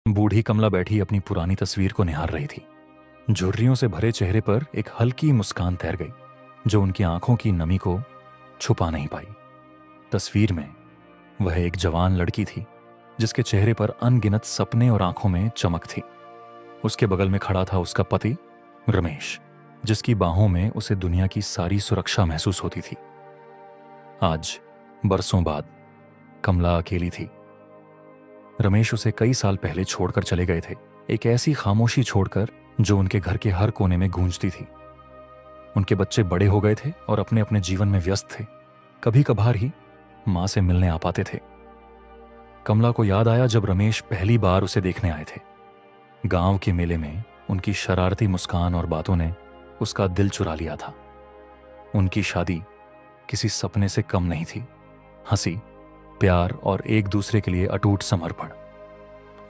बूढ़ी कमला बैठी अपनी पुरानी तस्वीर को निहार रही थी। झुर्रियों से भरे चेहरे पर एक हल्की मुस्कान तैर गई, जो उनकी आंखों की नमी को छुपा नहीं पाई। तस्वीर में वह एक जवान लड़की थी, जिसके चेहरे पर अनगिनत सपने और आंखों में चमक थी। उसके बगल में खड़ा था उसका पति रमेश, जिसकी बाहों में उसे दुनिया की सारी सुरक्षा महसूस होती थी। आज बरसों बाद कमला अकेली थी। रमेश उसे कई साल पहले छोड़कर चले गए थे, एक ऐसी खामोशी छोड़कर जो उनके घर के हर कोने में गूंजती थी। उनके बच्चे बड़े हो गए थे और अपने अपने जीवन में व्यस्त थे। कभी कभार ही मां से मिलने आ पाते थे। कमला को याद आया जब रमेश पहली बार उसे देखने आए थे। गांव के मेले में उनकी शरारती मुस्कान और बातों ने उसका दिल चुरा लिया था। उनकी शादी किसी सपने से कम नहीं थी। हंसी, प्यार और एक दूसरे के लिए अटूट समर्पण।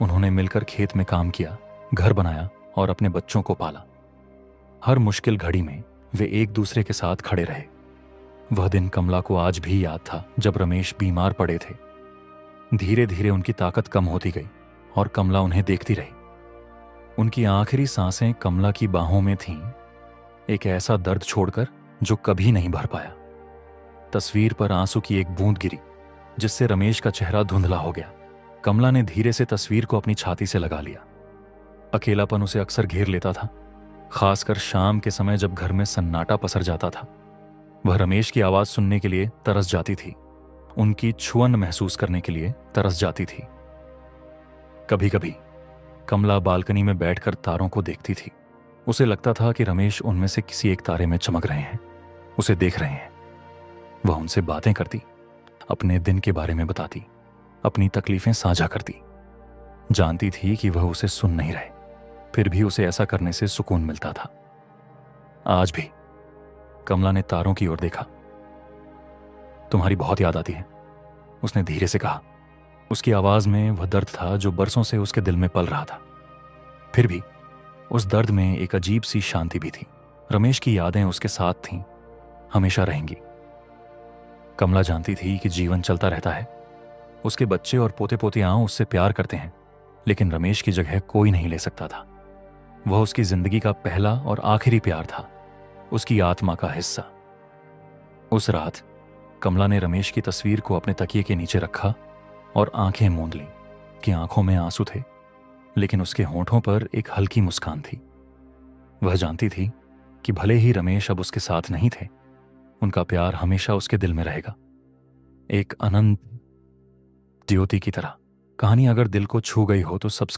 उन्होंने मिलकर खेत में काम किया, घर बनाया और अपने बच्चों को पाला। हर मुश्किल घड़ी में वे एक दूसरे के साथ खड़े रहे। वह दिन कमला को आज भी याद था जब रमेश बीमार पड़े थे। धीरे धीरे उनकी ताकत कम होती गई और कमला उन्हें देखती रही। उनकी आखिरी सांसें कमला की बाहों में थीं, एक ऐसा दर्द छोड़कर जो कभी नहीं भर पाया। तस्वीर पर आंसू की एक बूंद गिरी, जिससे रमेश का चेहरा धुंधला हो गया। कमला ने धीरे से तस्वीर को अपनी छाती से लगा लिया। अकेलापन उसे अक्सर घेर लेता था, खासकर शाम के समय जब घर में सन्नाटा पसर जाता था। वह रमेश की आवाज सुनने के लिए तरस जाती थी, उनकी छुअन महसूस करने के लिए तरस जाती थी। कभी कभी कमला बालकनी में बैठकर तारों को देखती थी। उसे लगता था कि रमेश उनमें से किसी एक तारे में चमक रहे हैं, उसे देख रहे हैं। वह उनसे बातें करती, अपने दिन के बारे में बताती, अपनी तकलीफें साझा करती। जानती थी कि वह उसे सुन नहीं रहे, फिर भी उसे ऐसा करने से सुकून मिलता था। आज भी कमला ने तारों की ओर देखा। तुम्हारी बहुत याद आती है, उसने धीरे से कहा। उसकी आवाज में वह दर्द था जो बरसों से उसके दिल में पल रहा था। फिर भी उस दर्द में एक अजीब सी शांति भी थी। रमेश की यादें उसके साथ थीं, हमेशा रहेंगी। कमला जानती थी कि जीवन चलता रहता है। उसके बच्चे और पोते पोतियां उससे प्यार करते हैं, लेकिन रमेश की जगह कोई नहीं ले सकता था। वह उसकी जिंदगी का पहला और आखिरी प्यार था, उसकी आत्मा का हिस्सा। उस रात कमला ने रमेश की तस्वीर को अपने तकिए के नीचे रखा और आंखें मूंद लीं कि आंखों में आंसू थे, लेकिन उसके होंठों पर एक हल्की मुस्कान थी। वह जानती थी कि भले ही रमेश अब उसके साथ नहीं थे, उनका प्यार हमेशा उसके दिल में रहेगा, एक अनंत ज्योति की तरह। कहानी अगर दिल को छू गई हो तो सब्सक्राइब